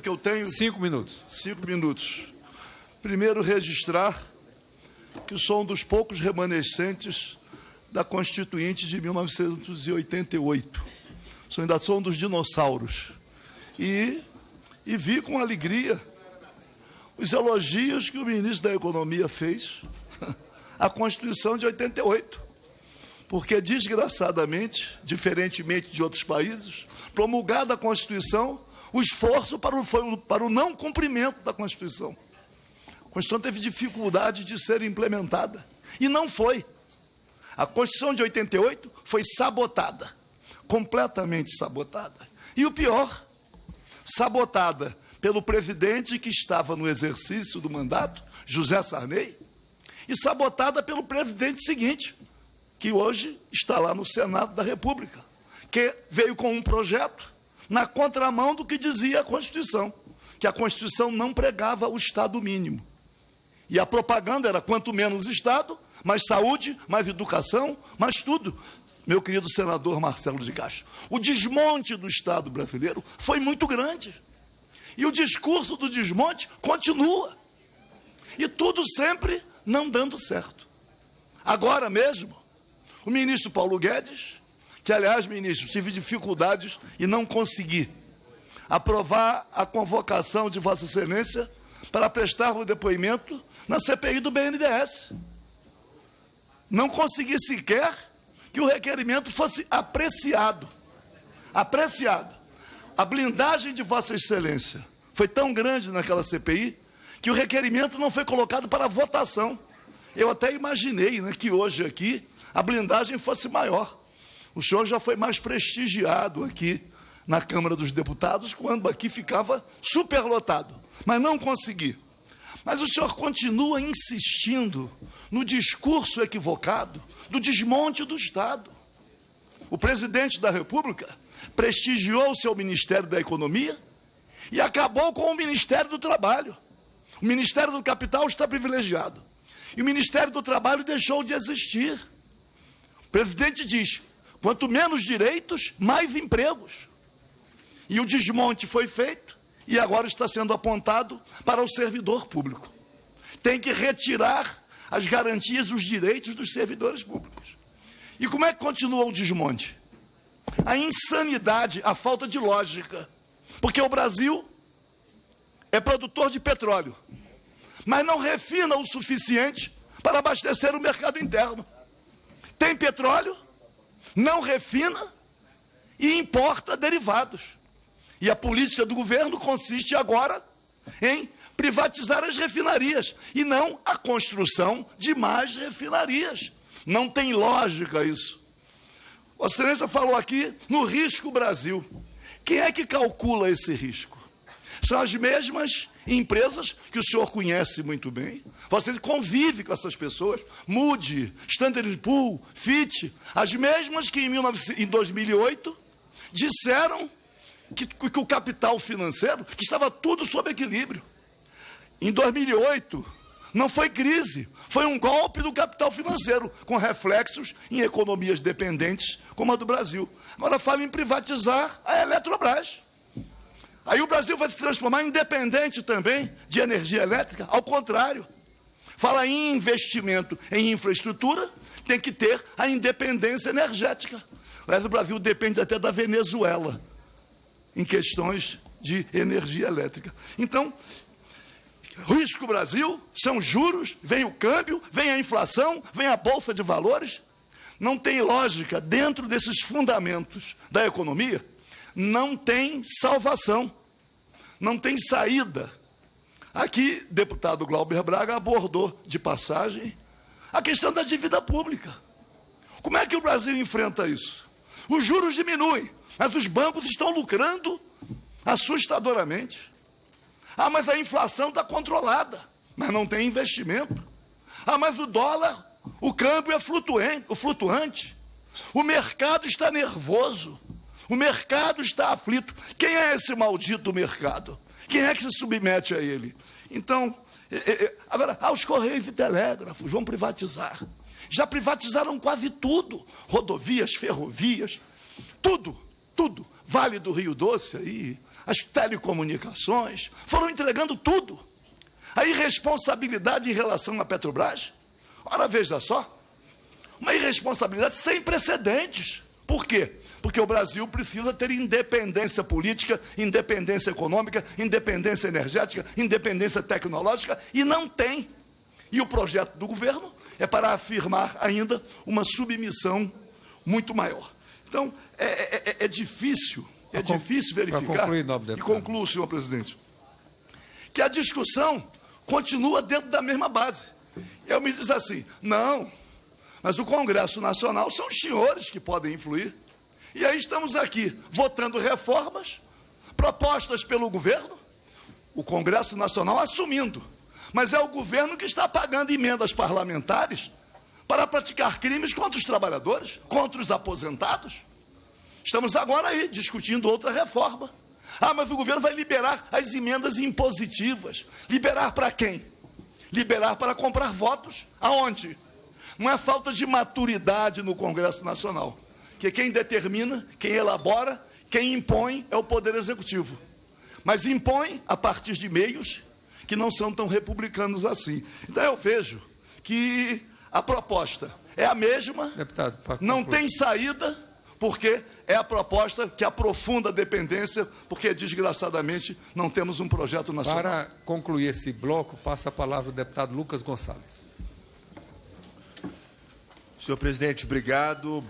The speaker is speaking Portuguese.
que eu tenho... 5 minutos. 5 minutos. Primeiro, registrar que sou um dos poucos remanescentes da Constituinte de 1988. Ainda sou um dos dinossauros. E vi com alegria os elogios que o ministro da Economia fez à Constituição de 88. Porque, desgraçadamente, diferentemente de outros países, promulgada a Constituição, o esforço para o não cumprimento da Constituição. A Constituição teve dificuldade de ser implementada. E não foi. A Constituição de 88 foi sabotada, completamente sabotada. E o pior, sabotada pelo presidente que estava no exercício do mandato, José Sarney, e sabotada pelo presidente seguinte, que hoje está lá no Senado da República, que veio com um projeto na contramão do que dizia a Constituição, que a Constituição não pregava o Estado mínimo. E a propaganda era quanto menos Estado, mais saúde, mais educação, mais tudo. Meu querido senador Marcelo de Castro, o desmonte do Estado brasileiro foi muito grande. E o discurso do desmonte continua. E tudo sempre não dando certo. Agora mesmo, o ministro Paulo Guedes, que, aliás, ministro, tive dificuldades e não consegui aprovar a convocação de Vossa Excelência para prestar o depoimento na CPI do BNDES. Não consegui sequer que o requerimento fosse apreciado. Apreciado. A blindagem de Vossa Excelência foi tão grande naquela CPI que o requerimento não foi colocado para votação. Eu até imaginei, né, que hoje aqui a blindagem fosse maior. O senhor já foi mais prestigiado aqui na Câmara dos Deputados, quando aqui ficava superlotado. Mas não consegui. Mas o senhor continua insistindo no discurso equivocado do desmonte do Estado. O presidente da República prestigiou o seu Ministério da Economia e acabou com o Ministério do Trabalho. O Ministério do Capital está privilegiado. E o Ministério do Trabalho deixou de existir. O presidente diz, quanto menos direitos, mais empregos. E o desmonte foi feito e agora está sendo apontado para o servidor público. Tem que retirar as garantias, os direitos dos servidores públicos. E como é que continua o desmonte? A insanidade, a falta de lógica. Porque o Brasil é produtor de petróleo, mas não refina o suficiente para abastecer o mercado interno. Tem petróleo, não refina e importa derivados. E a política do governo consiste agora em privatizar as refinarias e não a construção de mais refinarias. Não tem lógica isso. Vossa Excelência falou aqui no risco Brasil. Quem é que calcula esse risco? São as mesmas empresas que o senhor conhece muito bem. Você convive com essas pessoas. Moody, Standard Poor's, Fitch, as mesmas que em 2008 disseram que o capital financeiro, que estava tudo sob equilíbrio. Em 2008, não foi crise, foi um golpe do capital financeiro, com reflexos em economias dependentes, como a do Brasil. Agora fala em privatizar a Eletrobras. Aí o Brasil vai se transformar em dependente também de energia elétrica. Ao contrário, fala em investimento em infraestrutura, tem que ter a independência energética. Mas o Brasil depende até da Venezuela em questões de energia elétrica. Então, risco Brasil, são juros, vem o câmbio, vem a inflação, vem a bolsa de valores. Não tem lógica dentro desses fundamentos da economia, não tem salvação, não tem saída. Aqui, deputado Glauber Braga abordou de passagem a questão da dívida pública. Como é que o Brasil enfrenta isso? Os juros diminuem, mas os bancos estão lucrando assustadoramente. Ah, mas a inflação está controlada, mas não tem investimento. Ah, mas o dólar, o câmbio é flutuante. O mercado está nervoso. O mercado está aflito. Quem é esse maldito mercado? Quem é que se submete a ele? Então, agora, os Correios e Telégrafos vão privatizar. Já privatizaram quase tudo. Rodovias, ferrovias, tudo. Vale do Rio Doce aí, as telecomunicações, foram entregando tudo. A irresponsabilidade em relação à Petrobras, ora, veja só, uma irresponsabilidade sem precedentes. Por quê? Porque o Brasil precisa ter independência política, independência econômica, independência energética, independência tecnológica, e não tem. E o projeto do governo é para afirmar ainda uma submissão muito maior. Então, é difícil verificar, e concluo, senhor presidente, que a discussão continua dentro da mesma base. Eu me diz assim, não, mas o Congresso Nacional são os senhores que podem influir. E aí estamos aqui votando reformas propostas pelo governo, o Congresso Nacional assumindo, mas é o governo que está pagando emendas parlamentares para praticar crimes contra os trabalhadores, contra os aposentados. Estamos agora aí discutindo outra reforma. Ah, mas o governo vai liberar as emendas impositivas. Liberar para quem? Liberar para comprar votos. Aonde? Não é falta de maturidade no Congresso Nacional, que quem determina, quem elabora, quem impõe é o Poder Executivo. Mas impõe a partir de meios que não são tão republicanos assim. Então eu vejo que a proposta é a mesma, deputado, não tem saída, porque é a proposta que aprofunda a dependência, porque, desgraçadamente, não temos um projeto nacional. Para concluir esse bloco, passa a palavra ao deputado Lucas Gonçalves. Senhor presidente, obrigado.